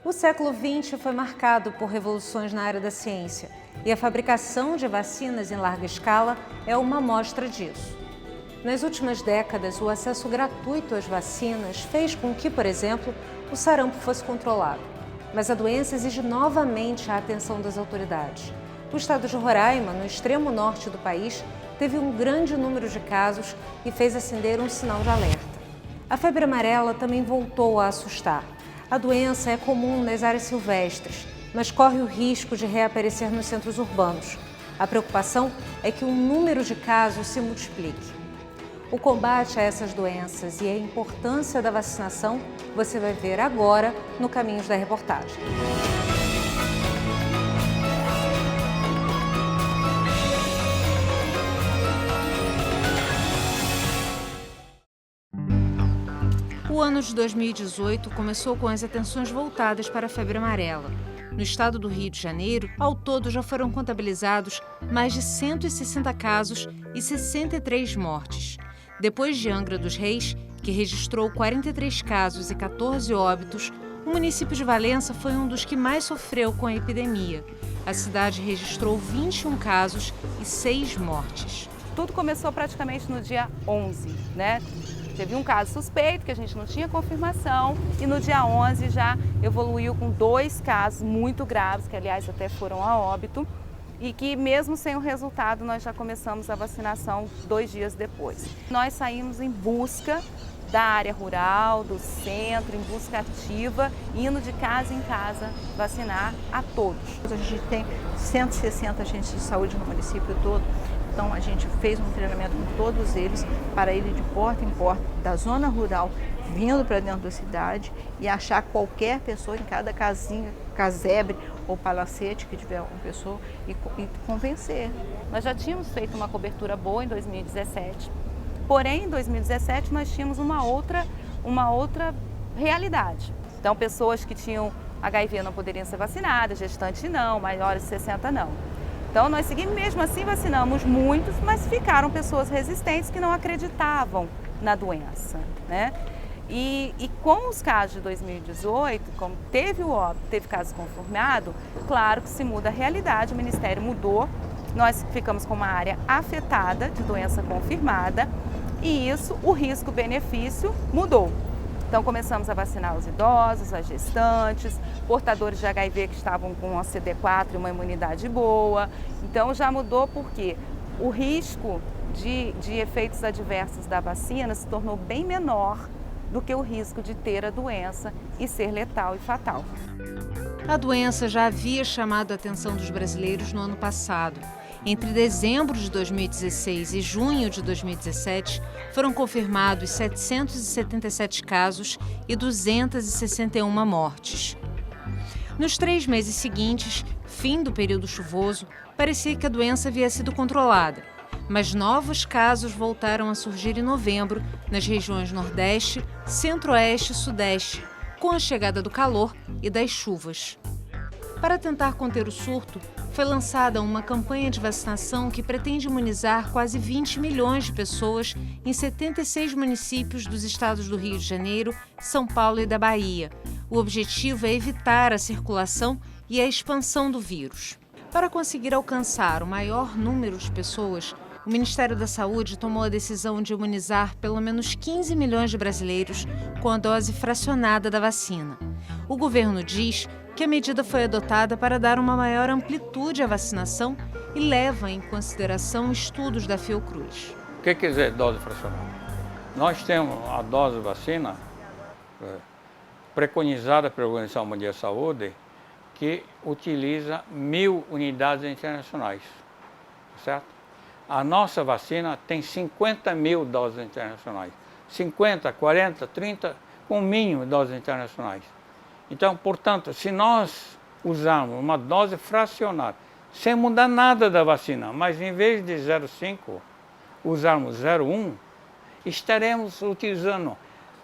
O século XX foi marcado por revoluções na área da ciência e a fabricação de vacinas em larga escala é uma amostra disso. Nas últimas décadas, o acesso gratuito às vacinas fez com que, por exemplo, o sarampo fosse controlado. Mas a doença exige novamente a atenção das autoridades. O estado de Roraima, no extremo norte do país, teve um grande número de casos e fez acender um sinal de alerta. A febre amarela também voltou a assustar. A doença é comum nas áreas silvestres, mas corre o risco de reaparecer nos centros urbanos. A preocupação é que o número de casos se multiplique. O combate a essas doenças e a importância da vacinação você vai ver agora no Caminhos da Reportagem. O ano de 2018 começou com as atenções voltadas para a febre amarela. No estado do Rio de Janeiro, ao todo já foram contabilizados mais de 160 casos e 63 mortes. Depois de Angra dos Reis, que registrou 43 casos e 14 óbitos, o município de Valença foi um dos que mais sofreu com a epidemia. A cidade registrou 21 casos e 6 mortes. Tudo começou praticamente no dia 11, né? Teve um caso suspeito, que a gente não tinha confirmação, e no dia 11 já evoluiu com 2 casos muito graves, que aliás até foram a óbito, e que mesmo sem o resultado nós já começamos a vacinação 2 dias depois. Nós saímos em busca da área rural, do centro, em busca ativa, indo de casa em casa vacinar a todos. A gente tem 160 agentes de saúde no município todo. Então, a gente fez um treinamento com todos eles para ir de porta em porta, da zona rural, vindo para dentro da cidade e achar qualquer pessoa em cada casinha, casebre ou palacete que tiver uma pessoa e convencer. Nós já tínhamos feito uma cobertura boa em 2017, porém, em 2017 nós tínhamos uma outra realidade. Então, pessoas que tinham HIV não poderiam ser vacinadas, gestantes não, maiores de 60 não. Então, nós seguimos, mesmo assim, vacinamos muitos, mas ficaram pessoas resistentes que não acreditavam na doença, né? E com os casos de 2018, como teve o óbito, teve caso confirmado, claro que se muda a realidade, o Ministério mudou, nós ficamos com uma área afetada de doença confirmada e isso, o risco-benefício mudou. Então, começamos a vacinar os idosos, as gestantes, portadores de HIV que estavam com a CD4 e uma imunidade boa. Então, já mudou porque o risco de efeitos adversos da vacina se tornou bem menor do que o risco de ter a doença e ser letal e fatal. A doença já havia chamado a atenção dos brasileiros no ano passado. Entre dezembro de 2016 e junho de 2017, foram confirmados 777 casos e 261 mortes. Nos 3 meses seguintes, fim do período chuvoso, parecia que a doença havia sido controlada. Mas novos casos voltaram a surgir em novembro nas regiões Nordeste, Centro-Oeste e Sudeste, com a chegada do calor e das chuvas. Para tentar conter o surto, foi lançada uma campanha de vacinação que pretende imunizar quase 20 milhões de pessoas em 76 municípios dos estados do Rio de Janeiro, São Paulo e da Bahia. O objetivo é evitar a circulação e a expansão do vírus. Para conseguir alcançar o maior número de pessoas, o Ministério da Saúde tomou a decisão de imunizar pelo menos 15 milhões de brasileiros com a dose fracionada da vacina. O governo diz que a medida foi adotada para dar uma maior amplitude à vacinação e leva em consideração estudos da Fiocruz. O que quer dizer dose fracionada? Nós temos a dose vacina preconizada pela Organização Mundial de Saúde, que utiliza 1.000 unidades internacionais, certo? A nossa vacina tem 50.000 doses internacionais, 50, 40, 30, com mínimo doses internacionais. Então, portanto, se nós usarmos uma dose fracionada, sem mudar nada da vacina, mas em vez de 0,5, usarmos 0,1, estaremos utilizando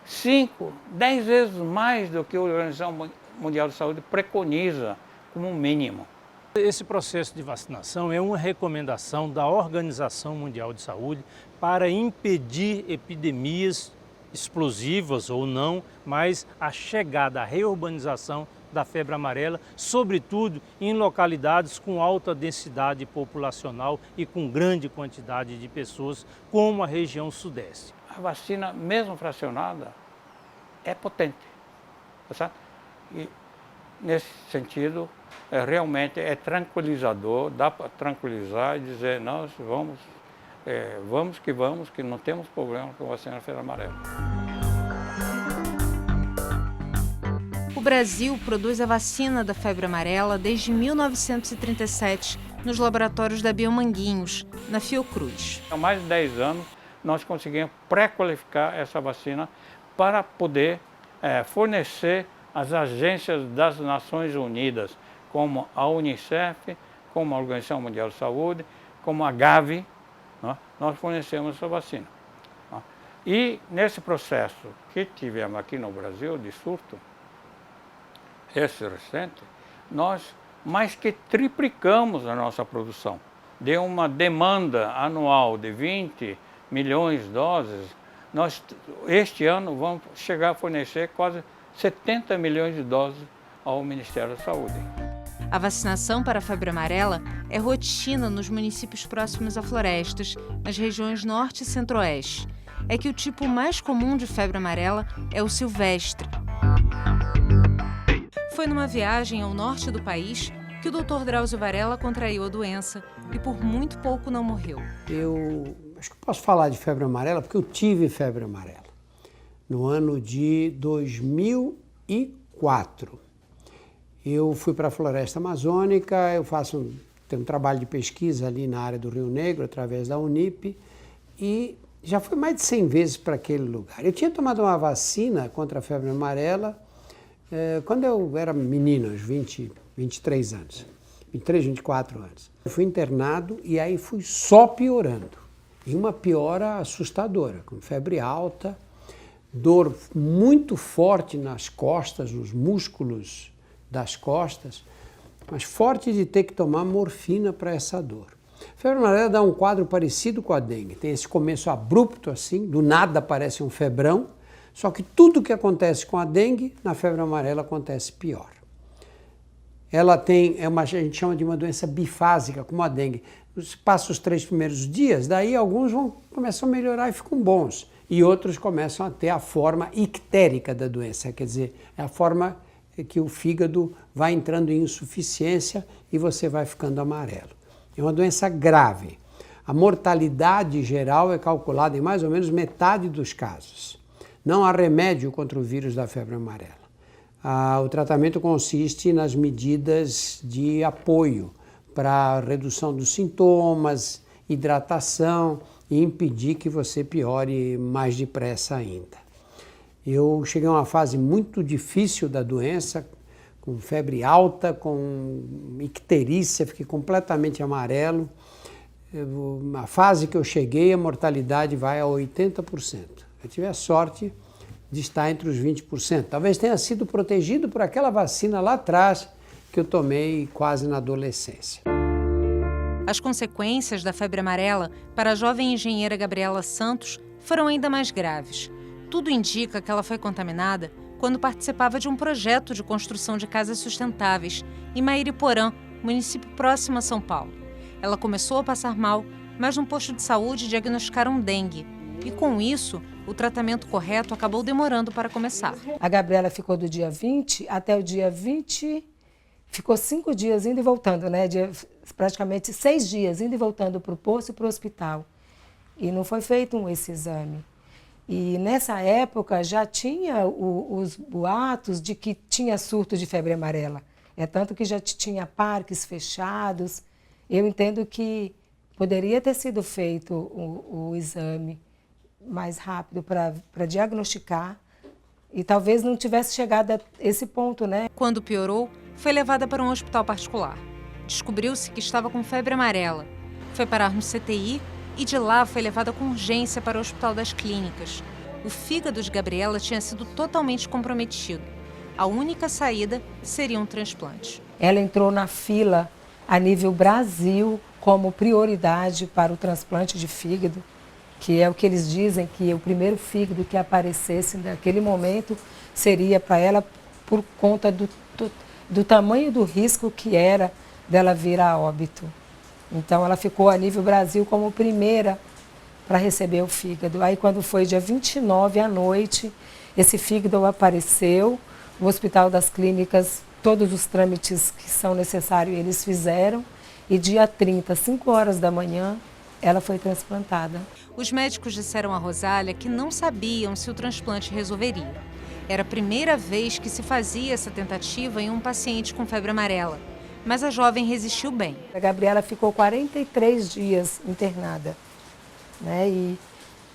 5, 10 vezes mais do que a Organização Mundial de Saúde preconiza como mínimo. Esse processo de vacinação é uma recomendação da Organização Mundial de Saúde para impedir epidemias explosivas ou não, mas a chegada, a reurbanização da febre amarela, sobretudo em localidades com alta densidade populacional e com grande quantidade de pessoas, como a região sudeste. A vacina, mesmo fracionada, é potente, tá certo? E nesse sentido, realmente é tranquilizador, dá para tranquilizar e dizer, nós vamos, que não temos problema com a vacina da febre amarela. O Brasil produz a vacina da febre amarela desde 1937 nos laboratórios da Biomanguinhos, na Fiocruz. Há mais de 10 anos, nós conseguimos pré-qualificar essa vacina para poder fornecer às agências das Nações Unidas, como a Unicef, como a Organização Mundial de Saúde, como a Gavi, né? Nós fornecemos essa vacina. Né? E nesse processo que tivemos aqui no Brasil de surto, esse recente, nós mais que triplicamos a nossa produção. De uma demanda anual de 20 milhões de doses, nós este ano vamos chegar a fornecer quase 70 milhões de doses ao Ministério da Saúde. A vacinação para a febre amarela é rotina nos municípios próximos a florestas, nas regiões norte e centro-oeste. É que o tipo mais comum de febre amarela é o silvestre. Foi numa viagem ao norte do país que o Dr. Drauzio Varela contraiu a doença e por muito pouco não morreu. Eu acho que posso falar de febre amarela porque eu tive febre amarela no ano de 2004. Eu fui para a Floresta Amazônica, tenho um trabalho de pesquisa ali na área do Rio Negro, através da Unip, e já fui mais de 100 vezes para aquele lugar. Eu tinha tomado uma vacina contra a febre amarela quando eu era menino, aos 23 anos, 23, 24 anos. Eu fui internado e aí fui só piorando. E uma piora assustadora, com febre alta, dor muito forte nas costas, nos músculos das costas, mas forte de ter que tomar morfina para essa dor. A febre amarela dá um quadro parecido com a dengue, tem esse começo abrupto assim, do nada aparece um febrão, só que tudo que acontece com a dengue, na febre amarela acontece pior. Ela a gente chama de uma doença bifásica, como a dengue. Passa os 3 primeiros dias, daí alguns começam a melhorar e ficam bons, e outros começam a ter a forma ictérica da doença, quer dizer, é a forma que o fígado vai entrando em insuficiência e você vai ficando amarelo. É uma doença grave. A mortalidade geral é calculada em mais ou menos metade dos casos. Não há remédio contra o vírus da febre amarela. O tratamento consiste nas medidas de apoio para a redução dos sintomas, hidratação e impedir que você piore mais depressa ainda. Eu cheguei a uma fase muito difícil da doença, com febre alta, com icterícia, fiquei completamente amarelo. A fase que eu cheguei, a mortalidade vai a 80%. Eu tive a sorte de estar entre os 20%. Talvez tenha sido protegido por aquela vacina lá atrás que eu tomei quase na adolescência. As consequências da febre amarela para a jovem engenheira Gabriela Santos foram ainda mais graves. Tudo indica que ela foi contaminada quando participava de um projeto de construção de casas sustentáveis em Mairiporã, município próximo a São Paulo. Ela começou a passar mal, mas no posto de saúde diagnosticaram dengue. E com isso, o tratamento correto acabou demorando para começar. A Gabriela ficou do dia 20 até o dia 20, ficou 5 dias indo e voltando, né? Praticamente 6 dias indo e voltando para o posto e para o hospital. E não foi feito esse exame. E nessa época já tinha os boatos de que tinha surto de febre amarela. É tanto que já tinha parques fechados. Eu entendo que poderia ter sido feito o exame mais rápido para diagnosticar e talvez não tivesse chegado a esse ponto, né? Quando piorou, foi levada para um hospital particular. Descobriu-se que estava com febre amarela. Foi parar no CTI e de lá foi levada com urgência para o Hospital das Clínicas. O fígado de Gabriela tinha sido totalmente comprometido. A única saída seria um transplante. Ela entrou na fila a nível Brasil como prioridade para o transplante de fígado, que é o que eles dizem que o primeiro fígado que aparecesse naquele momento seria para ela por conta do tamanho do risco que era dela vir a óbito. Então ela ficou a nível Brasil como primeira para receber o fígado. Aí quando foi dia 29 à noite, esse fígado apareceu, o Hospital das Clínicas, todos os trâmites que são necessários eles fizeram, e dia 30, 5 horas da manhã, ela foi transplantada. Os médicos disseram a Rosália que não sabiam se o transplante resolveria. Era a primeira vez que se fazia essa tentativa em um paciente com febre amarela, mas a jovem resistiu bem. A Gabriela ficou 43 dias internada, né? E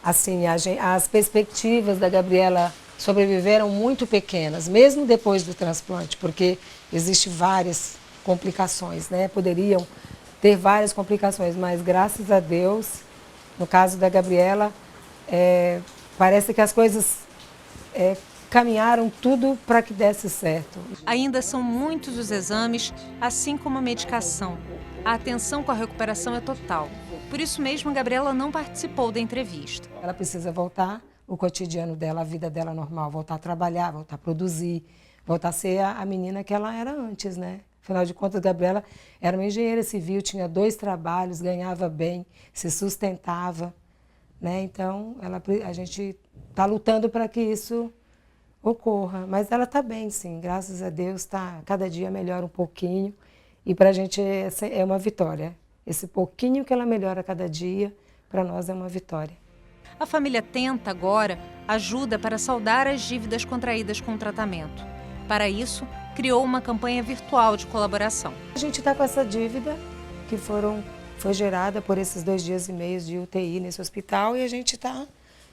assim, as perspectivas da Gabriela sobreviveram muito pequenas, mesmo depois do transplante, porque existem várias complicações, né? Poderiam ter várias complicações, mas graças a Deus, no caso da Gabriela, parece que as coisas caminharam tudo para que desse certo. Ainda são muitos os exames, assim como a medicação. A atenção com a recuperação é total. Por isso mesmo, a Gabriela não participou da entrevista. Ela precisa voltar o cotidiano dela, a vida dela normal, voltar a trabalhar, voltar a produzir, voltar a ser a menina que ela era antes, né? Afinal de contas, a Gabriela era uma engenheira civil, tinha 2 trabalhos, ganhava bem, se sustentava, né? Então, a gente está lutando para que isso ocorra. Mas ela está bem, sim, graças a Deus, cada dia melhora um pouquinho. E para a gente é uma vitória. Esse pouquinho que ela melhora cada dia, para nós é uma vitória. A família tenta agora ajuda para saldar as dívidas contraídas com o tratamento. Para isso, criou uma campanha virtual de colaboração. A gente está com essa dívida que foi gerada por esses 2 dias e meio de UTI nesse hospital e a gente está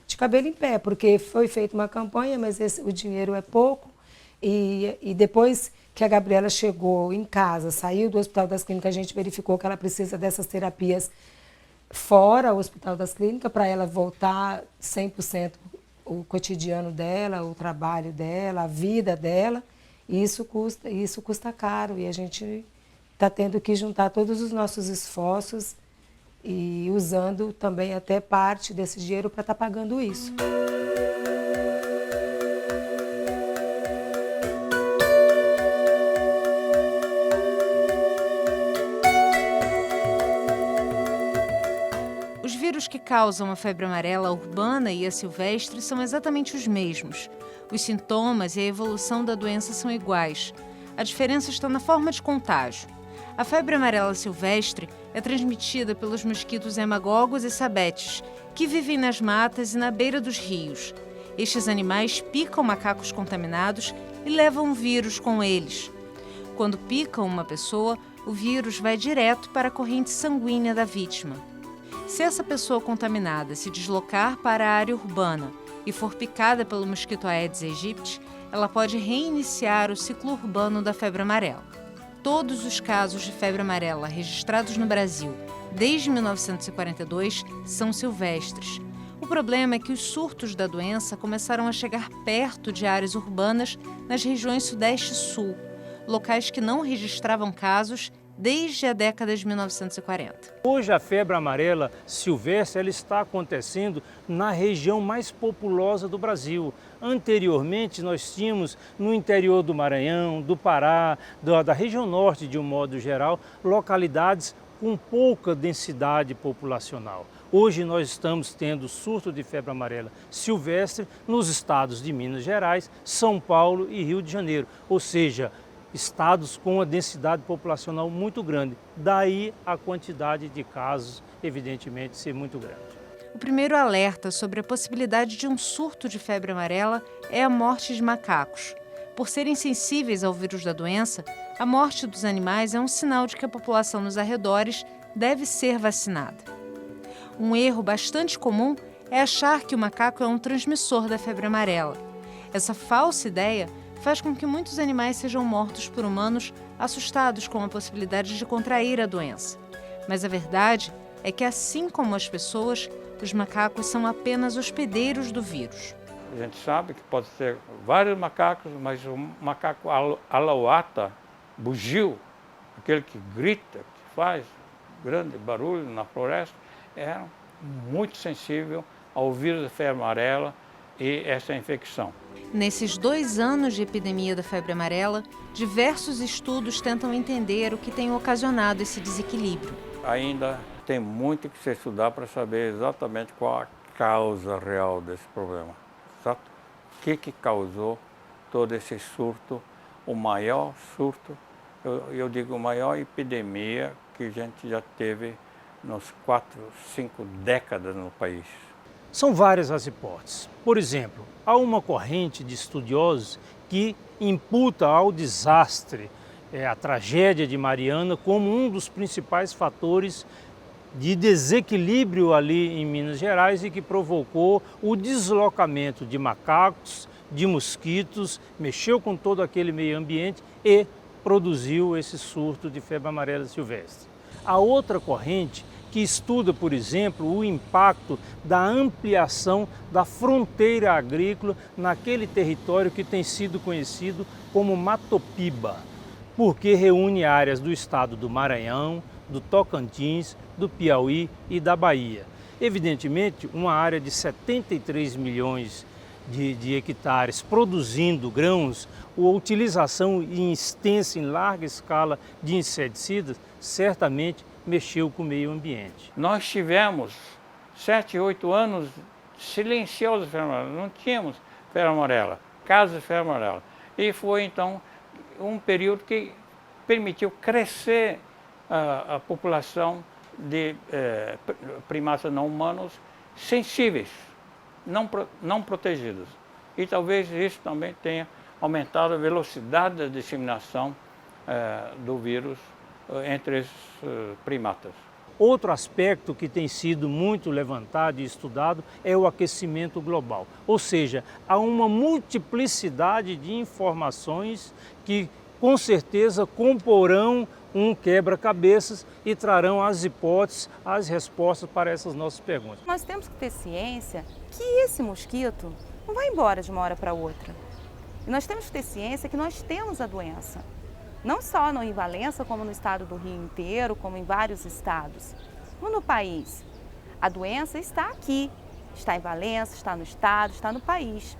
de cabelo em pé, porque foi feita uma campanha, mas o dinheiro é pouco. E depois que a Gabriela chegou em casa, saiu do Hospital das Clínicas, a gente verificou que ela precisa dessas terapias fora o Hospital das Clínicas, para ela voltar 100% o cotidiano dela, o trabalho dela, a vida dela. E isso custa caro e a gente está tendo que juntar todos os nossos esforços e usando também até parte desse dinheiro para estar pagando isso. Os vírus que causam a febre amarela urbana e a silvestre são exatamente os mesmos. Os sintomas e a evolução da doença são iguais. A diferença está na forma de contágio. A febre amarela silvestre é transmitida pelos mosquitos hemagogos e sabetes, que vivem nas matas e na beira dos rios. Estes animais picam macacos contaminados e levam o vírus com eles. Quando picam uma pessoa, o vírus vai direto para a corrente sanguínea da vítima. Se essa pessoa contaminada se deslocar para a área urbana e for picada pelo mosquito Aedes aegypti, ela pode reiniciar o ciclo urbano da febre amarela. Todos os casos de febre amarela registrados no Brasil desde 1942 são silvestres. O problema é que os surtos da doença começaram a chegar perto de áreas urbanas nas regiões Sudeste e Sul, locais que não registravam casos desde a década de 1940. Hoje a febre amarela silvestre ela está acontecendo na região mais populosa do Brasil. Anteriormente nós tínhamos no interior do Maranhão, do Pará, da região norte de um modo geral, localidades com pouca densidade populacional. Hoje nós estamos tendo surto de febre amarela silvestre nos estados de Minas Gerais, São Paulo e Rio de Janeiro, ou seja, estados com uma densidade populacional muito grande. Daí a quantidade de casos, evidentemente, ser muito grande. O primeiro alerta sobre a possibilidade de um surto de febre amarela é a morte de macacos. Por serem sensíveis ao vírus da doença, a morte dos animais é um sinal de que a população nos arredores deve ser vacinada. Um erro bastante comum é achar que o macaco é um transmissor da febre amarela. Essa falsa ideia faz com que muitos animais sejam mortos por humanos assustados com a possibilidade de contrair a doença. Mas a verdade é que, assim como as pessoas, os macacos são apenas hospedeiros do vírus. A gente sabe que pode ser vários macacos, mas o macaco alauata, bugio, aquele que grita, que faz grande barulho na floresta, eram muito sensível ao vírus da febre amarela e essa infecção. Nesses 2 anos de epidemia da febre amarela, diversos estudos tentam entender o que tem ocasionado esse desequilíbrio. Ainda tem muito que se estudar para saber exatamente qual a causa real desse problema, certo? O que causou todo esse surto, o maior surto, eu digo, maior epidemia que a gente já teve nos 4, 5 décadas no país. São várias as hipóteses. Por exemplo, há uma corrente de estudiosos que imputa ao desastre, a tragédia de Mariana, como um dos principais fatores de desequilíbrio ali em Minas Gerais e que provocou o deslocamento de macacos, de mosquitos, mexeu com todo aquele meio ambiente e produziu esse surto de febre amarela silvestre. A outra corrente que estuda, por exemplo, o impacto da ampliação da fronteira agrícola naquele território que tem sido conhecido como Matopiba, porque reúne áreas do estado do Maranhão, do Tocantins, do Piauí e da Bahia. Evidentemente, uma área de 73 milhões de hectares produzindo grãos, a utilização extensa em larga escala de inseticidas certamente mexeu com o meio ambiente. Nós tivemos 7, 8 anos silenciosos de febre amarela, não tínhamos febre amarela, casos de febre amarela. E foi então um período que permitiu crescer a população de primatas não humanos sensíveis, não protegidos. E talvez isso também tenha aumentado a velocidade da disseminação do vírus entre esses primatas. Outro aspecto que tem sido muito levantado e estudado é o aquecimento global. Ou seja, há uma multiplicidade de informações que com certeza comporão um quebra-cabeças e trarão as hipóteses, as respostas para essas nossas perguntas. Nós temos que ter ciência que esse mosquito não vai embora de uma hora para outra. E nós temos que ter ciência que nós temos a doença. Não só em Valença, como no estado do Rio inteiro, como em vários estados. No país, a doença está aqui, está em Valença, está no estado, está no país.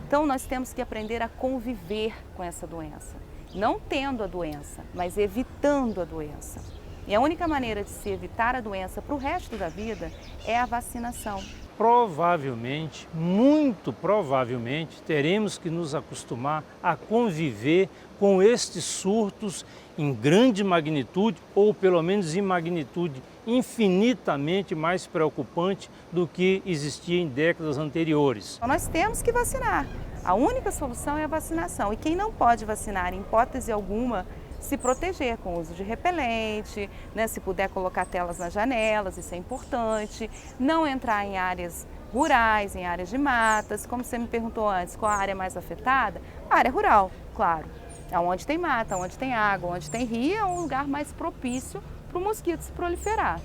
Então nós temos que aprender a conviver com essa doença. Não tendo a doença, mas evitando a doença. E a única maneira de se evitar a doença para o resto da vida é a vacinação. Provavelmente, muito provavelmente, teremos que nos acostumar a conviver com estes surtos em grande magnitude, ou pelo menos em magnitude infinitamente mais preocupante do que existia em décadas anteriores. Então, nós temos que vacinar. A única solução é a vacinação. E quem não pode vacinar, em hipótese alguma, se proteger com o uso de repelente, né? Se puder colocar telas nas janelas, isso é importante. Não entrar em áreas rurais, em áreas de matas. Como você me perguntou antes, qual a área mais afetada? A área rural, claro. Onde tem mata, onde tem água, onde tem rio, é um lugar mais propício para o mosquito se proliferar.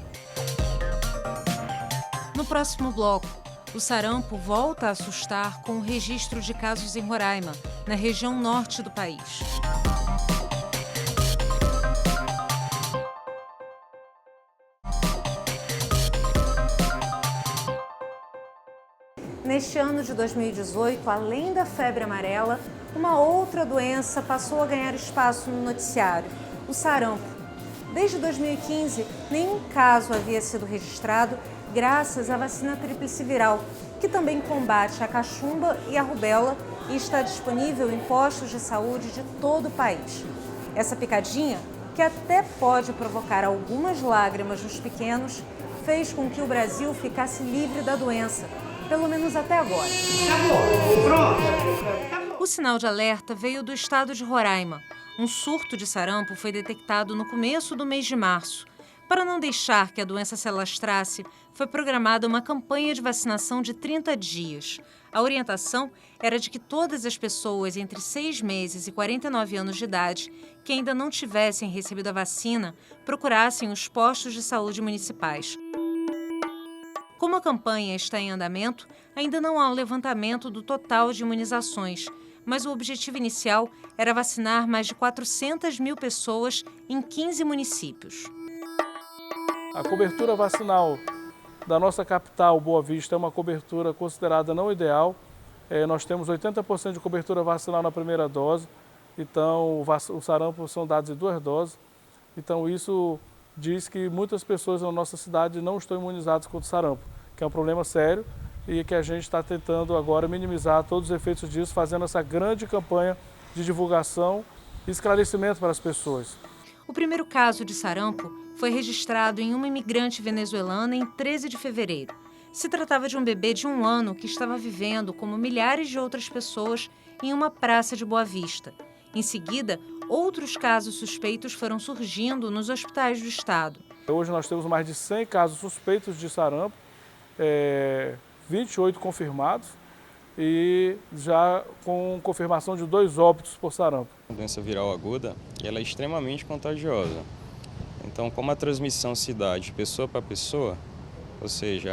No próximo bloco, o sarampo volta a assustar com o registro de casos em Roraima, na região norte do país. Neste ano de 2018, além da febre amarela, uma outra doença passou a ganhar espaço no noticiário, o sarampo. Desde 2015, nenhum caso havia sido registrado graças à vacina tríplice viral, que também combate a cachumba e a rubéola e está disponível em postos de saúde de todo o país. Essa picadinha, que até pode provocar algumas lágrimas nos pequenos, fez com que o Brasil ficasse livre da doença, pelo menos até agora. O sinal de alerta veio do estado de Roraima. Um surto de sarampo foi detectado no começo do mês de março. Para não deixar que a doença se alastrasse, foi programada uma campanha de vacinação de 30 dias. A orientação era de que todas as pessoas entre 6 meses e 49 anos de idade que ainda não tivessem recebido a vacina procurassem os postos de saúde municipais. Como a campanha está em andamento, ainda não há um levantamento do total de imunizações, mas o objetivo inicial era vacinar mais de 400 mil pessoas em 15 municípios. A cobertura vacinal da nossa capital, Boa Vista, é uma cobertura considerada não ideal. Nós temos 80% de cobertura vacinal na primeira dose, então o sarampo são dados em 2 doses. Então isso diz que muitas pessoas na nossa cidade não estão imunizadas contra o sarampo, que é um problema sério e que a gente está tentando agora minimizar todos os efeitos disso, fazendo essa grande campanha de divulgação e esclarecimento para as pessoas. O primeiro caso de sarampo foi registrado em uma imigrante venezuelana em 13 de fevereiro. Se tratava de um bebê de 1 ano que estava vivendo, como milhares de outras pessoas, em uma praça de Boa Vista. Em seguida, outros casos suspeitos foram surgindo nos hospitais do estado. Hoje nós temos mais de 100 casos suspeitos de sarampo, 28 confirmados e já com confirmação de 2 óbitos por sarampo. A doença viral aguda, ela é extremamente contagiosa. Então, como a transmissão se dá de pessoa para pessoa, ou seja,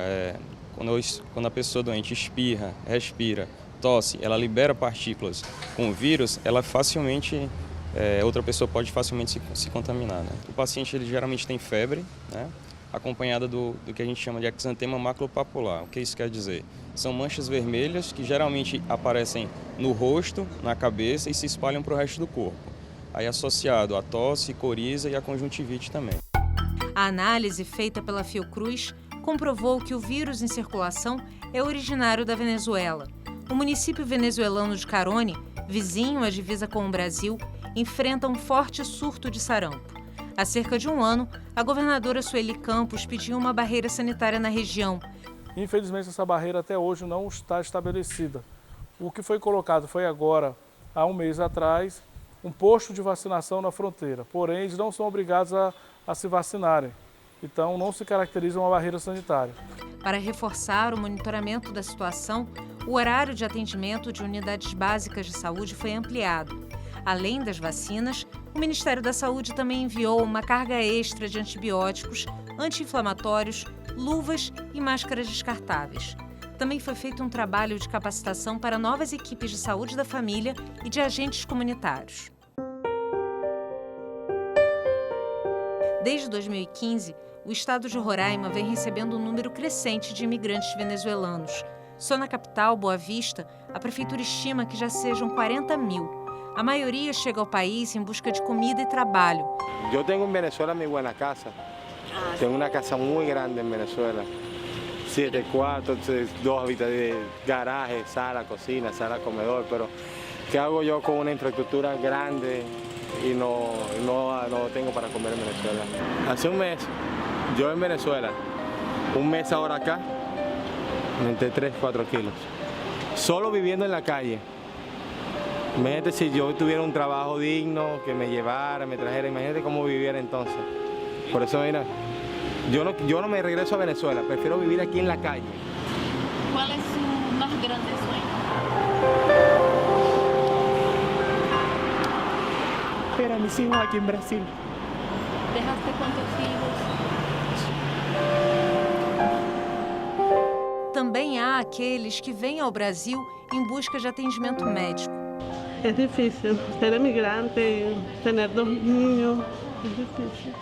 quando a pessoa doente espirra, respira, tosse, ela libera partículas com o vírus, ela facilmente, outra pessoa pode facilmente se contaminar, né? O paciente ele geralmente tem febre, né? Acompanhada do que a gente chama de exantema maculopapular. O que isso quer dizer? São manchas vermelhas que geralmente aparecem no rosto, na cabeça e se espalham para o resto do corpo. Aí associado à tosse, coriza e à conjuntivite também. A análise feita pela Fiocruz comprovou que o vírus em circulação é originário da Venezuela. O município venezuelano de Carone, vizinho à divisa com o Brasil, enfrenta um forte surto de sarampo. Há cerca de 1 ano, a governadora Sueli Campos pediu uma barreira sanitária na região. Infelizmente, essa barreira até hoje não está estabelecida. O que foi colocado foi agora, há 1 mês atrás, um posto de vacinação na fronteira. Porém, eles não são obrigados a se vacinarem. Então, não se caracteriza uma barreira sanitária. Para reforçar o monitoramento da situação, o horário de atendimento de unidades básicas de saúde foi ampliado. Além das vacinas, o Ministério da Saúde também enviou uma carga extra de antibióticos, anti-inflamatórios, luvas e máscaras descartáveis. Também foi feito um trabalho de capacitação para novas equipes de saúde da família e de agentes comunitários. Desde 2015, o estado de Roraima vem recebendo um número crescente de imigrantes venezuelanos. Só na capital, Boa Vista, a prefeitura estima que já sejam 40 mil. A maioria chega ao país em busca de comida e trabalho. Eu tenho em Venezuela minha boa casa. Tenho uma casa muito grande em Venezuela. 7 quartos, 2 habitaciones, garaje, sala, cocina, sala, comedor. Pero ¿qué hago yo con una infraestructura grande y no tengo para comer en Venezuela? Hace un mes, yo en Venezuela, un mes ahora acá, aumenté 3, 4 kilos. Solo viviendo en la calle. Imagínate si yo tuviera un trabajo digno, que me llevara, me trajera, imagínate cómo viviera entonces. Por eso, mira, yo no me regreso a Venezuela, prefiero vivir aquí en la calle. ¿Cuál es su más grande sueño? Ver a mis hijos aquí en Brasil. ¿Dejaste cuántos hijos? Também há aqueles que vêm ao Brasil em busca de atendimento médico. Es difícil ser emigrante y tener 2 niños, es difícil.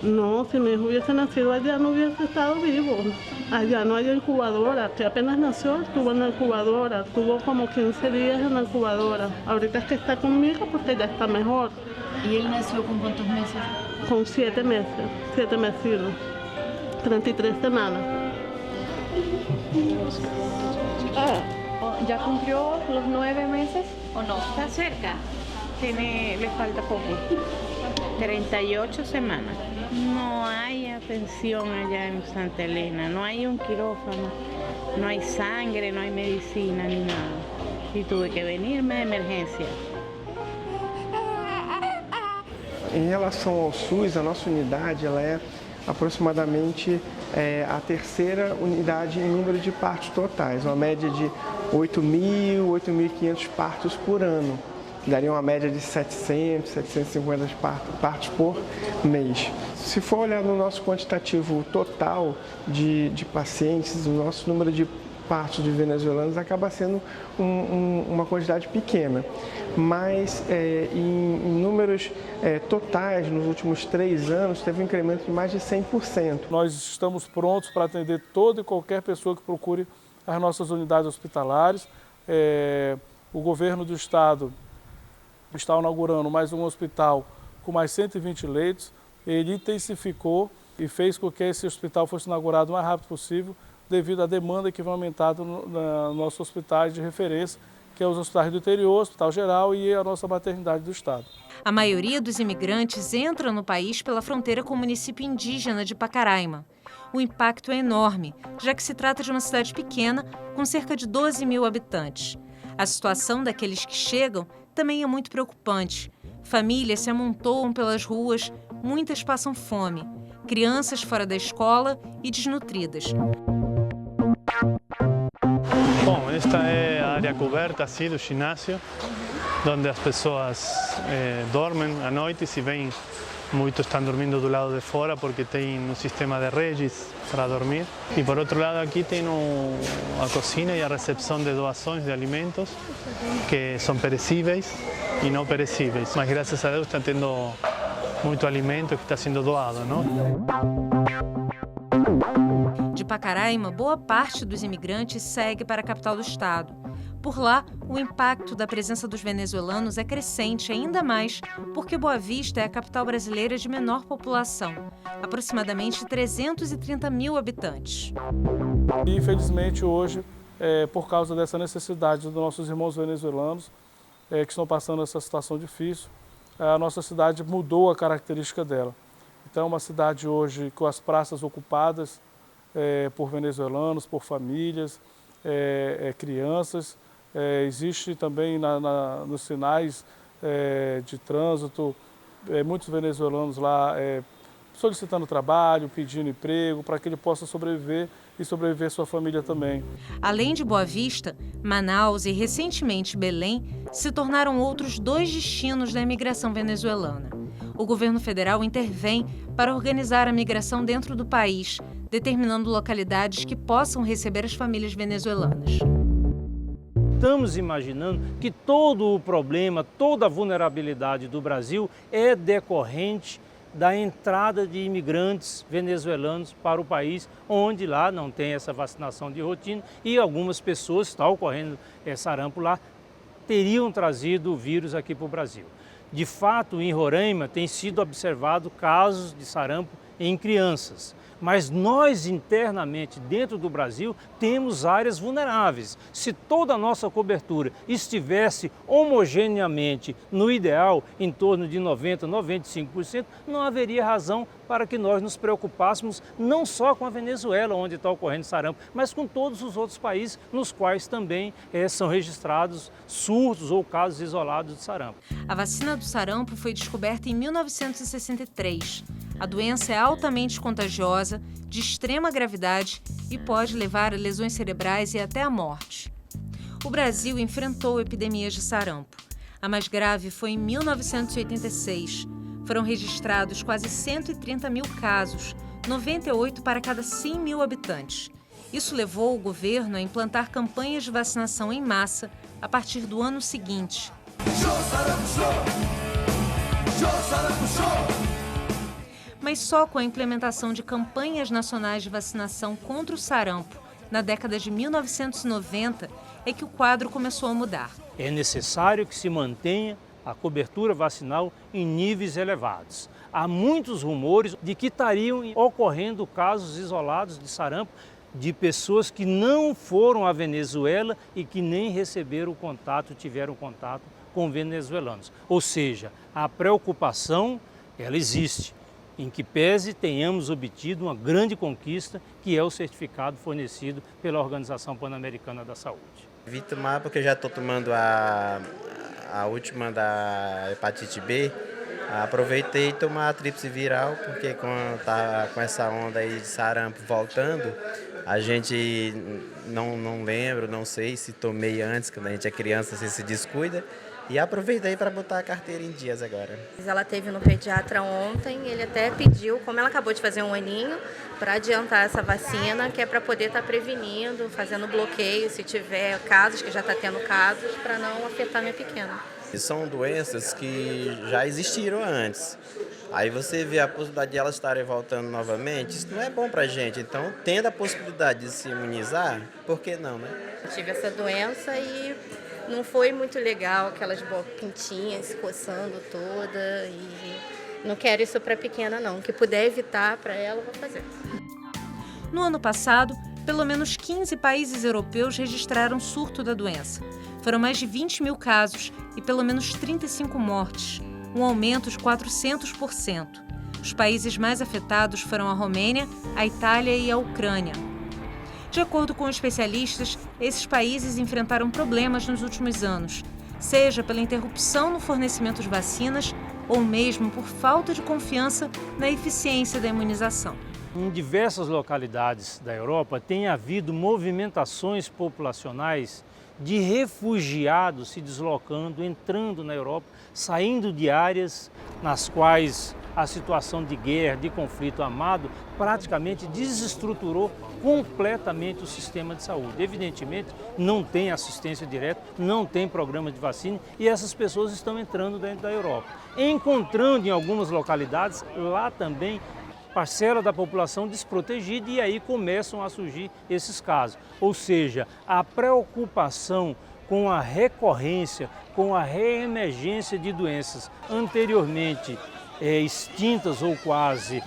No, si mi hijo hubiese nacido allá no hubiese estado vivo. Allá no hay incubadora, que apenas nació estuvo en la incubadora, tuvo como 15 días en la incubadora. Ahorita es que está conmigo porque ya está mejor. ¿Y él nació con cuántos meses? Con 7 meses, 7 meses, 33 semanas. ¿Ya cumplió los 9 meses o no? Está cerca, le falta poco, 38 semanas. No hay atención allá en Santa Elena, no hay un quirófano, no hay sangre, no hay medicina ni nada. Y tuve que venirme de emergência. Em relação ao SUS, a nossa unidade ela é aproximadamente a 3ª unidade em número de partos totais, uma média de 8.000, 8.500 partos por ano, que daria uma média de 700, 750 partos por mês. Se for olhar no nosso quantitativo total de pacientes, o nosso número de partos de venezuelanos acaba sendo uma quantidade pequena. Mas em números totais, nos últimos 3 anos, teve um incremento de mais de 100%. Nós estamos prontos para atender toda e qualquer pessoa que procure as nossas unidades hospitalares. O governo do estado está inaugurando mais um hospital com mais 120 leitos. Ele intensificou e fez com que esse hospital fosse inaugurado o mais rápido possível, devido à demanda que vai aumentando nos nossos hospitais de referência, que é os hospitais do interior, o Hospital Geral e a nossa maternidade do estado. A maioria dos imigrantes entra no país pela fronteira com o município indígena de Pacaraima. O impacto é enorme, já que se trata de uma cidade pequena, com cerca de 12 mil habitantes. A situação daqueles que chegam também é muito preocupante. Famílias se amontoam pelas ruas, muitas passam fome. Crianças fora da escola e desnutridas. Bom, esta é a área coberta assim, do ginásio, onde as pessoas dormem à noite. Se bem, muitos estão dormindo do lado de fora porque tem um sistema de redes para dormir. E por outro lado aqui tem a cozinha e a recepção de doações de alimentos que são perecíveis e não perecíveis. Mas graças a Deus está tendo muito alimento que está sendo doado, não? De Pacaraima, boa parte dos imigrantes segue para a capital do estado. Por lá, o impacto da presença dos venezuelanos é crescente ainda mais porque Boa Vista é a capital brasileira de menor população, aproximadamente 330 mil habitantes. E, infelizmente, hoje, por causa dessa necessidade dos nossos irmãos venezuelanos que estão passando essa situação difícil, a nossa cidade mudou a característica dela. Então, é uma cidade hoje com as praças ocupadas por venezuelanos, por famílias, crianças. Existe também nos sinais de trânsito muitos venezuelanos lá solicitando trabalho, pedindo emprego, para que ele possa sobreviver e sobreviver sua família também. Além de Boa Vista, Manaus e recentemente Belém se tornaram outros 2 destinos da imigração venezuelana. O governo federal intervém para organizar a migração dentro do país, determinando localidades que possam receber as famílias venezuelanas. Estamos imaginando que todo o problema, toda a vulnerabilidade do Brasil é decorrente da entrada de imigrantes venezuelanos para o país, onde lá não tem essa vacinação de rotina e algumas pessoas, está ocorrendo sarampo lá, teriam trazido o vírus aqui para o Brasil. De fato, em Roraima tem sido observado casos de sarampo em crianças. Mas nós internamente, dentro do Brasil, temos áreas vulneráveis. Se toda a nossa cobertura estivesse homogeneamente no ideal, em torno de 90%, 95%, não haveria razão para que nós nos preocupássemos não só com a Venezuela, onde está ocorrendo sarampo, mas com todos os outros países nos quais também são registrados surtos ou casos isolados de sarampo. A vacina do sarampo foi descoberta em 1963. A doença é altamente contagiosa, de extrema gravidade e pode levar a lesões cerebrais e até a morte. O Brasil enfrentou epidemias de sarampo. A mais grave foi em 1986. Foram registrados quase 130 mil casos, 98 para cada 100 mil habitantes. Isso levou o governo a implantar campanhas de vacinação em massa a partir do ano seguinte. Mas só com a implementação de campanhas nacionais de vacinação contra o sarampo na década de 1990 é que o quadro começou a mudar. É necessário que se mantenha a cobertura vacinal em níveis elevados. Há muitos rumores de que estariam ocorrendo casos isolados de sarampo de pessoas que não foram à Venezuela e que nem receberam contato, tiveram contato com venezuelanos. Ou seja, a preocupação, ela existe. Em que pese tenhamos obtido uma grande conquista, que é o certificado fornecido pela Organização Pan-Americana da Saúde. Vim tomar porque eu já estou tomando a última da hepatite B. Aproveitei tomar a tríplice viral, porque quando está com essa onda aí de sarampo voltando, A gente não lembro, não sei se tomei antes, quando a gente é criança, você se descuida. E aproveitei para botar a carteira em dias agora. Ela teve no pediatra ontem, ele até pediu, como ela acabou de fazer um aninho, para adiantar essa vacina, que é para poder estar prevenindo, fazendo bloqueio, se tiver casos, que já está tendo casos, para não afetar minha pequena. E são doenças que já existiram antes. Aí você vê a possibilidade de elas estarem voltando novamente, isso não é bom para a gente. Então, tendo a possibilidade de se imunizar, por que não, né? Eu tive essa doença e não foi muito legal, aquelas pintinhas se coçando toda. E não quero isso para a pequena, não. O que puder evitar para ela, eu vou fazer. No ano passado, pelo menos 15 países europeus registraram surto da doença. Foram mais de 20 mil casos e pelo menos 35 mortes, um aumento de 400%. Os países mais afetados foram a Romênia, a Itália e a Ucrânia. De acordo com especialistas, esses países enfrentaram problemas nos últimos anos, seja pela interrupção no fornecimento de vacinas ou mesmo por falta de confiança na eficiência da imunização. Em diversas localidades da Europa tem havido movimentações populacionais de refugiados se deslocando, entrando na Europa, saindo de áreas nas quais a situação de guerra, de conflito armado, praticamente desestruturou completamente o sistema de saúde. Evidentemente, não tem assistência direta, não tem programa de vacina e essas pessoas estão entrando dentro da Europa. Encontrando em algumas localidades, lá também, parcela da população desprotegida e aí começam a surgir esses casos. Ou seja, a preocupação com a recorrência, com a reemergência de doenças anteriormente extintas ou quase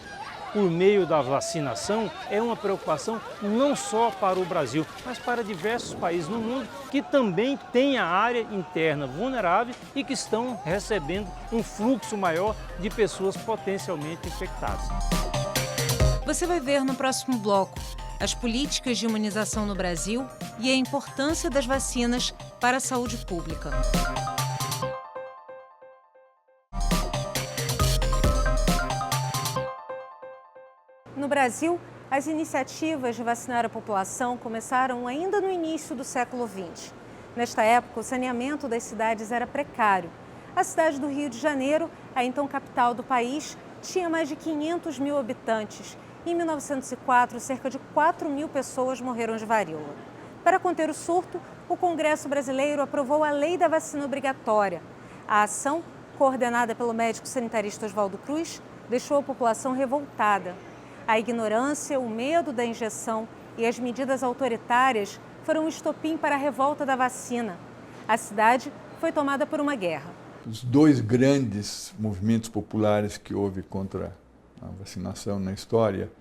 por meio da vacinação é uma preocupação não só para o Brasil, mas para diversos países no mundo que também têm a área interna vulnerável e que estão recebendo um fluxo maior de pessoas potencialmente infectadas. Você vai ver no próximo bloco as políticas de imunização no Brasil e a importância das vacinas para a saúde pública. No Brasil, as iniciativas de vacinar a população começaram ainda no início do século XX. Nesta época, o saneamento das cidades era precário. A cidade do Rio de Janeiro, a então capital do país, tinha mais de 500 mil habitantes. Em 1904, cerca de 4 mil pessoas morreram de varíola. Para conter o surto, o Congresso brasileiro aprovou a Lei da Vacina Obrigatória. A ação, coordenada pelo médico sanitarista Oswaldo Cruz, deixou a população revoltada. A ignorância, o medo da injeção e as medidas autoritárias foram um estopim para a revolta da vacina. A cidade foi tomada por uma guerra. Os dois grandes movimentos populares que houve contra a vacinação na história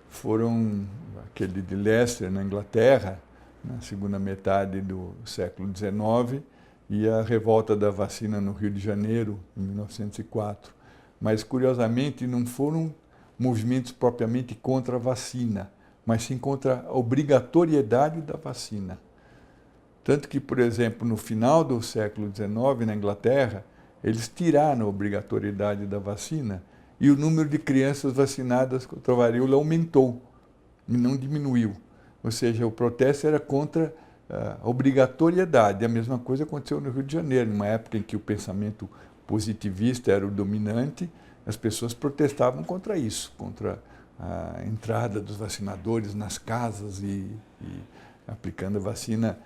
foram aquele de Leicester, na Inglaterra, na segunda metade do século XIX, e a revolta da vacina no Rio de Janeiro, em 1904. Mas, curiosamente, não foram movimentos propriamente contra a vacina, mas sim contra a obrigatoriedade da vacina. Tanto que, por exemplo, no final do século XIX, na Inglaterra, eles tiraram a obrigatoriedade da vacina e o número de crianças vacinadas contra a varíola aumentou e não diminuiu. Ou seja, o protesto era contra a obrigatoriedade. A mesma coisa aconteceu no Rio de Janeiro, numa época em que o pensamento positivista era o dominante. As pessoas protestavam contra isso, contra a entrada dos vacinadores nas casas e aplicando a vacina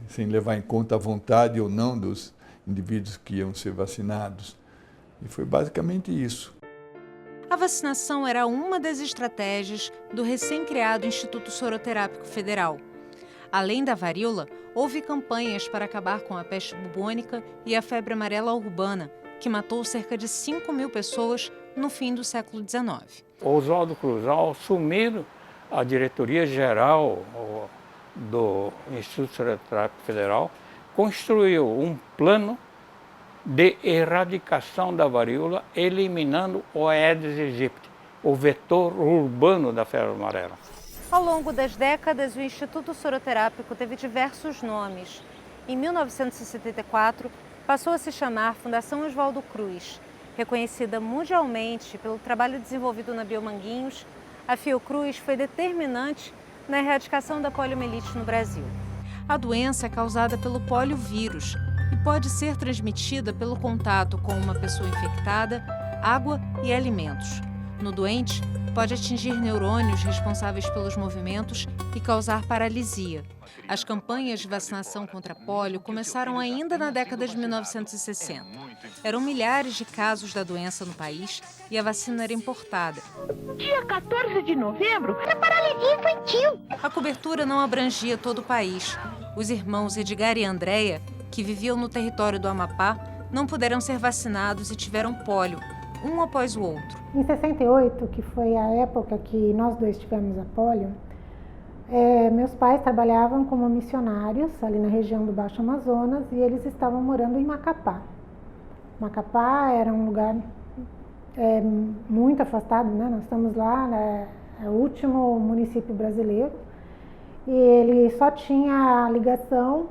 sem levar em conta a vontade ou não dos indivíduos que iam ser vacinados. E foi basicamente isso. A vacinação era uma das estratégias do recém-criado Instituto Soroterápico Federal. Além da varíola, houve campanhas para acabar com a peste bubônica e a febre amarela urbana, que matou cerca de 5 mil pessoas no fim do século XIX. Oswaldo Cruz, ao assumir a diretoria geral do Instituto Soroterápico Federal, construiu um plano de erradicação da varíola, eliminando o Aedes aegypti, o vetor urbano da febre amarela. Ao longo das décadas, o Instituto Soroterápico teve diversos nomes. Em 1974, passou a se chamar Fundação Oswaldo Cruz. Reconhecida mundialmente pelo trabalho desenvolvido na Biomanguinhos, a Fiocruz foi determinante na erradicação da poliomielite no Brasil. A doença é causada pelo poliovírus e pode ser transmitida pelo contato com uma pessoa infectada, água e alimentos. No doente, pode atingir neurônios responsáveis pelos movimentos e causar paralisia. As campanhas de vacinação contra a polio começaram ainda na década de 1960. Eram milhares de casos da doença no país e a vacina era importada. Dia 14 de novembro é para alergia infantil. A cobertura não abrangia todo o país. Os irmãos Edgar e Andréia, que viviam no território do Amapá, não puderam ser vacinados e tiveram polio, um após o outro. Em 68, que foi a época que nós dois tivemos a polio, meus pais trabalhavam como missionários ali na região do Baixo Amazonas e eles estavam morando em Macapá. Macapá era um lugar muito afastado, né? Nós estamos lá, é o último município brasileiro e ele só tinha ligação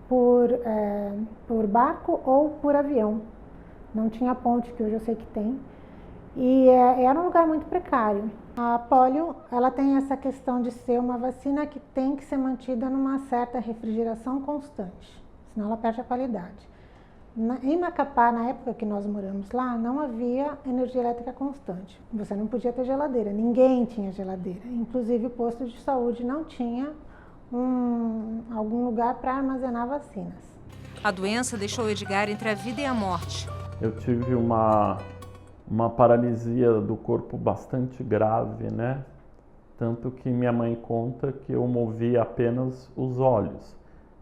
por barco ou por avião. Não tinha ponte, que hoje eu sei que tem. E era um lugar muito precário. A polio, ela tem essa questão de ser uma vacina que tem que ser mantida numa certa refrigeração constante, senão ela perde a qualidade. Em Macapá, na época que nós moramos lá, não havia energia elétrica constante. Você não podia ter geladeira, ninguém tinha geladeira. Inclusive o posto de saúde não tinha algum lugar para armazenar vacinas. A doença deixou Edgar entre a vida e a morte. Eu tive uma paralisia do corpo bastante grave, né? Tanto que minha mãe conta que eu movia apenas os olhos.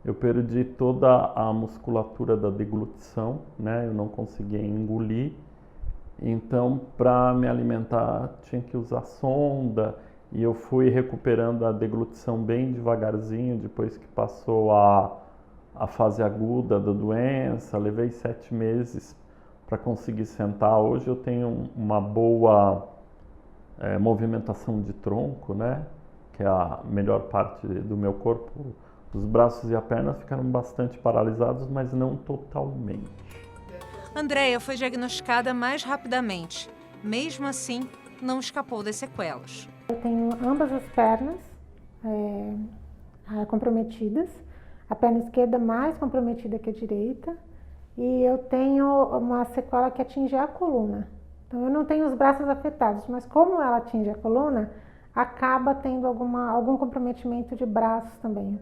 Eu perdi toda a musculatura da deglutição, né? Eu não conseguia engolir. Então, para me alimentar, tinha que usar sonda. E eu fui recuperando a deglutição bem devagarzinho, depois que passou a fase aguda da doença. Levei 7 meses para conseguir sentar. Hoje eu tenho uma boa movimentação de tronco, né? Que é a melhor parte do meu corpo. Os braços e a perna ficaram bastante paralisados, mas não totalmente. Andréia foi diagnosticada mais rapidamente. Mesmo assim, não escapou das sequelas. Eu tenho ambas as pernas comprometidas, a perna esquerda mais comprometida que a direita, e eu tenho uma sequela que atinge a coluna. Então eu não tenho os braços afetados, mas como ela atinge a coluna, acaba tendo algum comprometimento de braços também.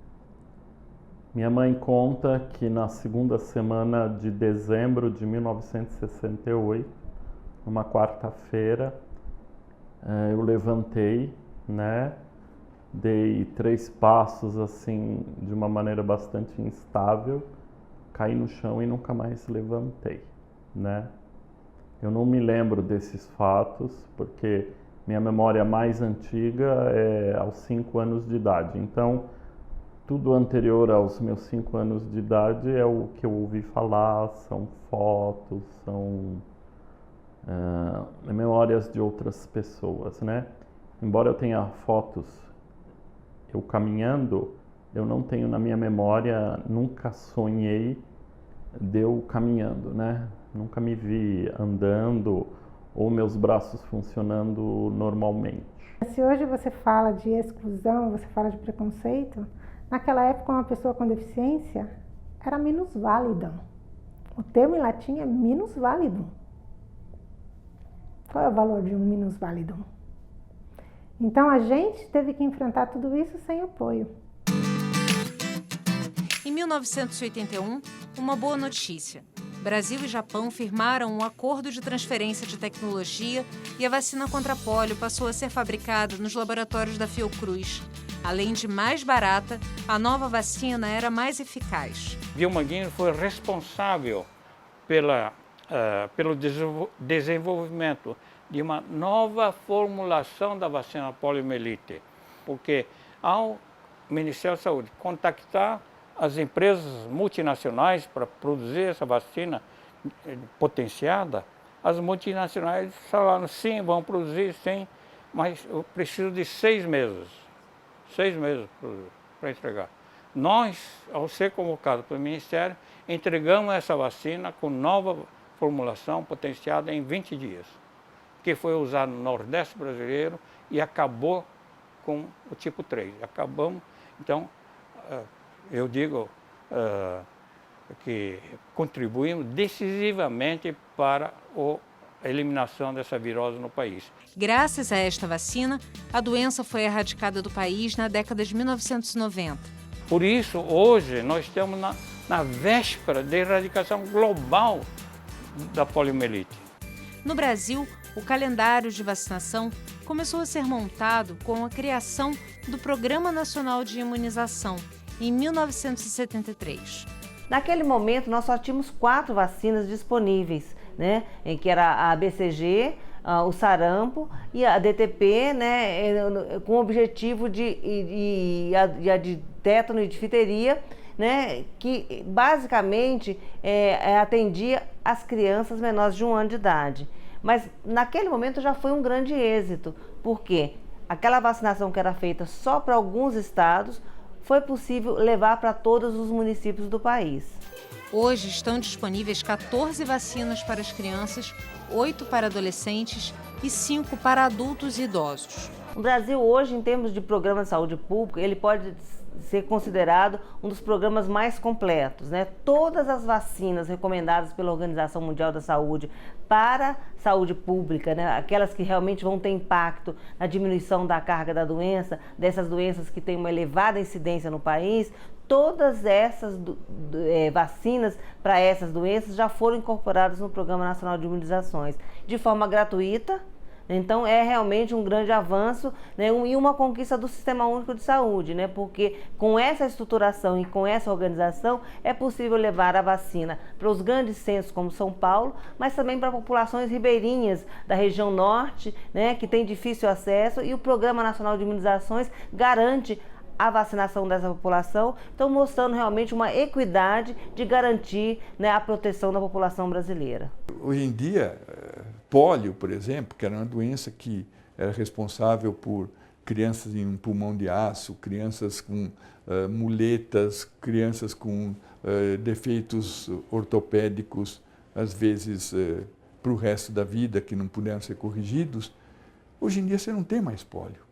Minha mãe conta que na segunda semana de dezembro de 1968, numa quarta-feira, eu levantei, né? Dei 3 passos assim de uma maneira bastante instável, caí no chão e nunca mais levantei, né? Eu não me lembro desses fatos porque minha memória mais antiga é aos 5 anos de idade. Então, tudo anterior aos meus 5 anos de idade é o que eu ouvi falar, são fotos, são memórias de outras pessoas, né? Embora eu tenha fotos eu caminhando, eu não tenho na minha memória, nunca sonhei de eu caminhando, né? Nunca me vi andando ou meus braços funcionando normalmente. Se hoje você fala de exclusão, você fala de preconceito, naquela época uma pessoa com deficiência era minusválida. O termo em latim é minusválido. Qual é o valor de um minusválido? Então a gente teve que enfrentar tudo isso sem apoio. Em 1981, uma boa notícia. Brasil e Japão firmaram um acordo de transferência de tecnologia e a vacina contra a polio passou a ser fabricada nos laboratórios da Fiocruz. Além de mais barata, a nova vacina era mais eficaz. Vilma Guinho foi responsável pelo desenvolvimento de uma nova formulação da vacina poliomielite, porque ao Ministério da Saúde contactar as empresas multinacionais para produzir essa vacina potenciada, as multinacionais falaram, sim, vão produzir, sim, mas eu preciso de 6 meses. 6 meses para entregar. Nós, ao ser convocados pelo Ministério, entregamos essa vacina com nova formulação potenciada em 20 dias, que foi usada no Nordeste brasileiro e acabou com o tipo 3. Acabamos, então, eu digo que contribuímos decisivamente para a eliminação dessa virose no país. Graças a esta vacina, a doença foi erradicada do país na década de 1990. Por isso, hoje, nós estamos na véspera da erradicação global da poliomielite. No Brasil, o calendário de vacinação começou a ser montado com a criação do Programa Nacional de Imunização, em 1973. Naquele momento, nós só tínhamos 4 vacinas disponíveis, né? Que era a BCG, o sarampo e a DTP, né? Com o objetivo de tétano e difteria, né? Que basicamente atendia as crianças menores de 1 ano de idade. Mas naquele momento já foi um grande êxito, porque aquela vacinação que era feita só para alguns estados, foi possível levar para todos os municípios do país. Hoje estão disponíveis 14 vacinas para as crianças, 8 para adolescentes e 5 para adultos e idosos. O Brasil hoje, em termos de programa de saúde pública, ele pode ser considerado um dos programas mais completos, né? Todas as vacinas recomendadas pela Organização Mundial da Saúde para saúde pública, né? Aquelas que realmente vão ter impacto na diminuição da carga da doença, dessas doenças que têm uma elevada incidência no país, todas essas vacinas para essas doenças já foram incorporadas no Programa Nacional de Imunizações, de forma gratuita. Então é realmente um grande avanço, né, e uma conquista do Sistema Único de Saúde, né, porque com essa estruturação e com essa organização é possível levar a vacina para os grandes centros como São Paulo, mas também para populações ribeirinhas da região norte, né, que tem difícil acesso, e o Programa Nacional de Imunizações garante a vacinação dessa população, então mostrando realmente uma equidade de garantir, né, a proteção da população brasileira. Hoje em dia, pólio, por exemplo, que era uma doença que era responsável por crianças em um pulmão de aço, crianças com muletas, crianças com defeitos ortopédicos, às vezes para o resto da vida, que não puderam ser corrigidos. Hoje em dia você não tem mais pólio.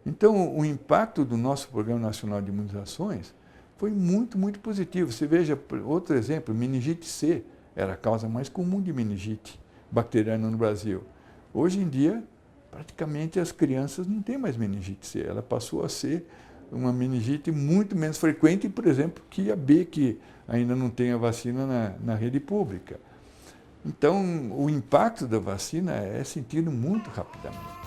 Então, o impacto do nosso Programa Nacional de Imunizações foi muito, muito positivo. Você veja, outro exemplo, meningite C era a causa mais comum de meningite bacteriana no Brasil. Hoje em dia, praticamente as crianças não têm mais meningite C. Ela passou a ser uma meningite muito menos frequente, por exemplo, que a B, que ainda não tem a vacina na rede pública. Então, o impacto da vacina é sentido muito rapidamente.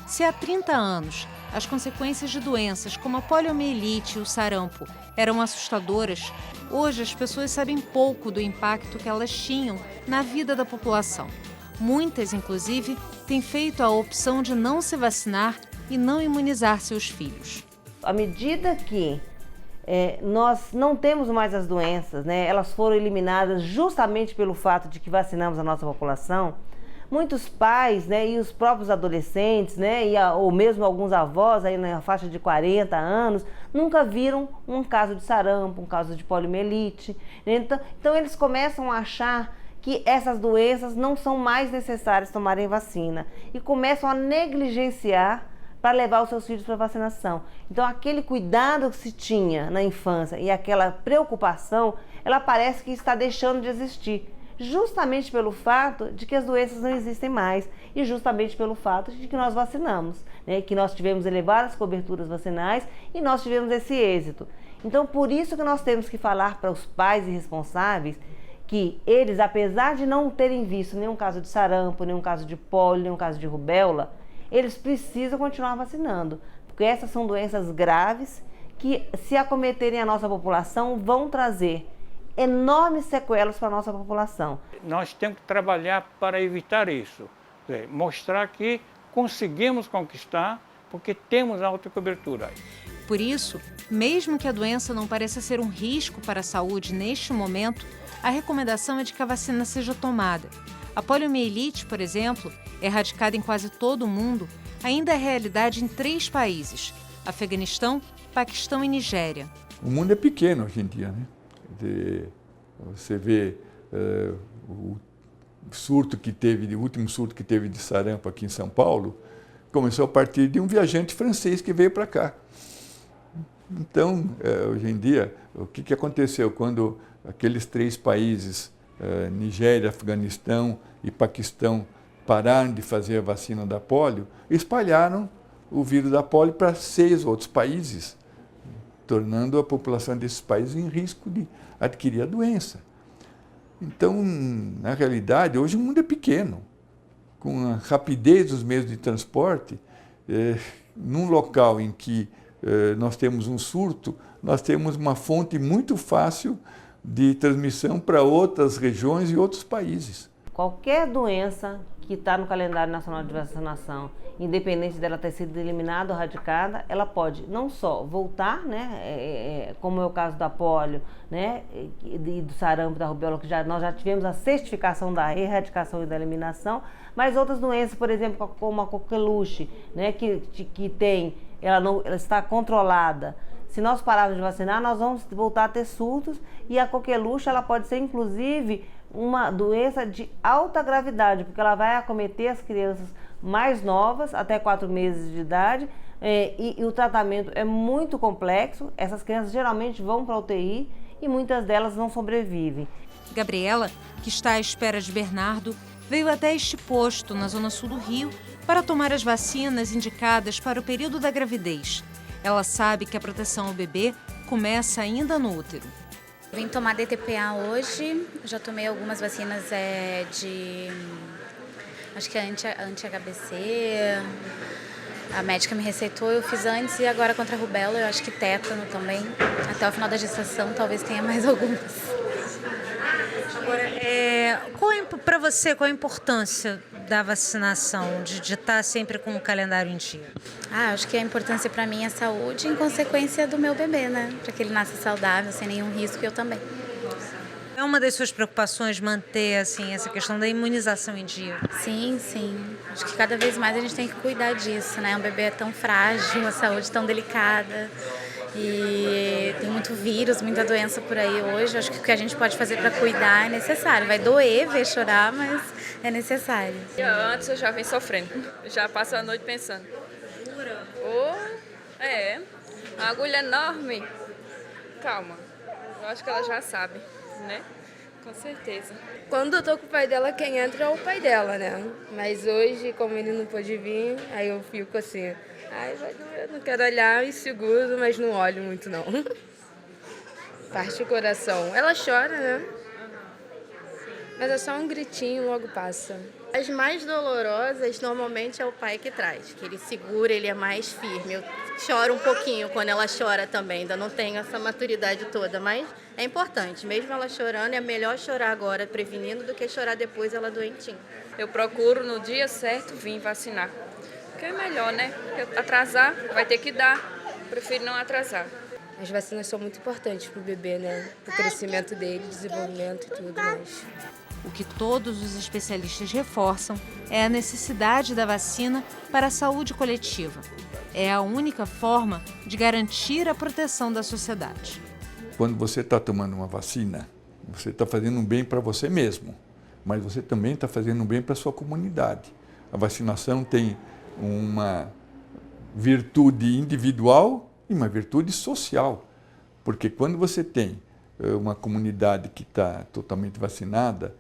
Se há 30 anos as consequências de doenças como a poliomielite e o sarampo eram assustadoras, hoje as pessoas sabem pouco do impacto que elas tinham na vida da população. Muitas, inclusive, têm feito a opção de não se vacinar e não imunizar seus filhos. À medida que nós não temos mais as doenças, né, elas foram eliminadas justamente pelo fato de que vacinamos a nossa população, muitos pais, né, e os próprios adolescentes, né, ou mesmo alguns avós aí na faixa de 40 anos, nunca viram um caso de sarampo, um caso de poliomielite. Então eles começam a achar que essas doenças não são mais necessárias tomarem vacina e começam a negligenciar para levar os seus filhos para a vacinação. Então aquele cuidado que se tinha na infância e aquela preocupação, ela parece que está deixando de existir. Justamente pelo fato de que as doenças não existem mais e justamente pelo fato de que nós vacinamos, né? Que nós tivemos elevadas coberturas vacinais e nós tivemos esse êxito. Então, por isso que nós temos que falar para os pais e responsáveis que eles, apesar de não terem visto nenhum caso de sarampo, nenhum caso de pólio, nenhum caso de rubéola, eles precisam continuar vacinando, porque essas são doenças graves que, se acometerem a nossa população, vão trazer enormes sequelas para a nossa população. Nós temos que trabalhar para evitar isso, mostrar que conseguimos conquistar porque temos alta cobertura. Por isso, mesmo que a doença não pareça ser um risco para a saúde neste momento, a recomendação é de que a vacina seja tomada. A poliomielite, por exemplo, erradicada em quase todo o mundo, ainda é realidade em 3 países: Afeganistão, Paquistão e Nigéria. O mundo é pequeno hoje em dia, né? Você vê o último surto que teve de sarampo aqui em São Paulo, começou a partir de um viajante francês que veio para cá. Então, hoje em dia, o que aconteceu quando aqueles 3 países, Nigéria, Afeganistão e Paquistão, pararam de fazer a vacina da polio, espalharam o vírus da polio para 6 outros países, tornando a população desses países em risco de adquirir a doença. Então, na realidade, hoje o mundo é pequeno. Com a rapidez dos meios de transporte, num local em que nós temos um surto, nós temos uma fonte muito fácil de transmissão para outras regiões e outros países. Qualquer doença que está no calendário nacional de vacinação, independente dela ter sido eliminada ou erradicada, ela pode não só voltar, né, como é o caso da polio, né, e do sarampo, da rubéola, que nós já tivemos a certificação da erradicação e da eliminação, mas outras doenças, por exemplo, como a coqueluche, né, ela está controlada. Se nós pararmos de vacinar, nós vamos voltar a ter surtos, e a coqueluche ela pode ser, inclusive, uma doença de alta gravidade, porque ela vai acometer as crianças mais novas, até 4 meses de idade, e o tratamento é muito complexo. Essas crianças geralmente vão para a UTI e muitas delas não sobrevivem. Gabriela, que está à espera de Bernardo, veio até este posto, na zona sul do Rio, para tomar as vacinas indicadas para o período da gravidez. Ela sabe que a proteção ao bebê começa ainda no útero. Vim tomar DTPA hoje, já tomei algumas vacinas acho que é anti-HBC, a médica me receitou, eu fiz antes, e agora contra a rubéola, eu acho que tétano também. Até o final da gestação talvez tenha mais algumas. Agora, para você, qual a importância da vacinação, de estar sempre com o calendário em dia? Acho que a importância para mim é a saúde, em consequência do meu bebê, né? Para que ele nasça saudável, sem nenhum risco, e eu também. É uma das suas preocupações manter assim, essa questão da imunização em dia? Sim, sim. Acho que cada vez mais a gente tem que cuidar disso, né? Um bebê é tão frágil, a saúde tão delicada. E tem muito vírus, muita doença por aí hoje. Acho que o que a gente pode fazer para cuidar é necessário. Vai doer ver chorar, mas é necessário. Antes eu já venho sofrendo. Já passo a noite pensando. Uma agulha enorme. Calma. Eu acho que ela já sabe, né? Com certeza. Quando eu tô com o pai dela, quem entra é o pai dela, né? Mas hoje, como ele não pôde vir, aí eu fico assim... Ai, vai doer, não quero olhar e seguro, mas não olho muito, não. Parte o coração. Ela chora, né? Mas é só um gritinho, logo passa. As mais dolorosas, normalmente, é o pai que traz, que ele segura, ele é mais firme. Eu choro um pouquinho quando ela chora também, ainda não tenho essa maturidade toda, mas é importante. Mesmo ela chorando, é melhor chorar agora prevenindo do que chorar depois ela doentinha. Eu procuro, no dia certo, vir vacinar. Porque é melhor, né? Porque atrasar, vai ter que dar. Prefiro não atrasar. As vacinas são muito importantes para o bebê, né? Para o crescimento dele, desenvolvimento e tudo mais. O que todos os especialistas reforçam é a necessidade da vacina para a saúde coletiva. É a única forma de garantir a proteção da sociedade. Quando você está tomando uma vacina, você está fazendo um bem para você mesmo, mas você também está fazendo um bem para a sua comunidade. A vacinação tem uma virtude individual e uma virtude social, porque quando você tem uma comunidade que está totalmente vacinada,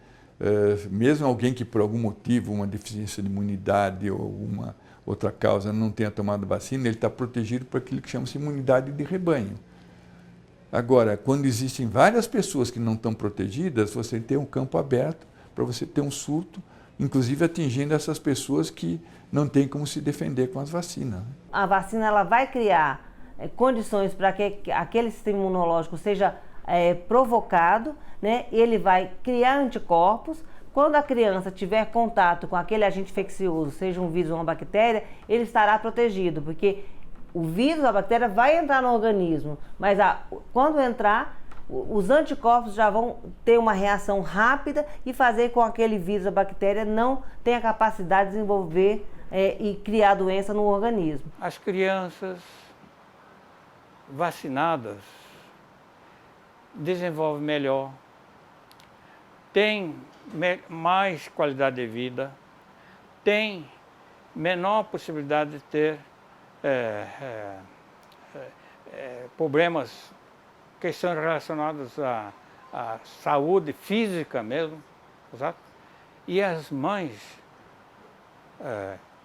mesmo alguém que por algum motivo, uma deficiência de imunidade ou alguma outra causa não tenha tomado vacina, ele está protegido por aquilo que chama-se imunidade de rebanho. Agora, quando existem várias pessoas que não estão protegidas, você tem um campo aberto para você ter um surto, inclusive atingindo essas pessoas que não têm como se defender com as vacinas. A vacina ela vai criar condições para que aquele sistema imunológico seja provocado, né? Ele vai criar anticorpos. Quando a criança tiver contato com aquele agente infeccioso, seja um vírus ou uma bactéria, ele estará protegido, porque o vírus, a bactéria vai entrar no organismo, mas quando entrar, os anticorpos já vão ter uma reação rápida e fazer com que aquele vírus, a bactéria, não tenha capacidade de desenvolver e criar doença no organismo. As crianças vacinadas desenvolvem melhor, têm mais qualidade de vida, têm menor possibilidade de ter problemas, questões relacionadas à saúde física mesmo, exato? E as mães,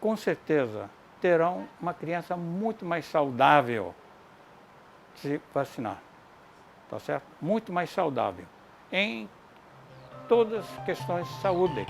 com certeza, terão uma criança muito mais saudável se vacinar, tá certo? Muito mais saudável em todas as questões de saúde.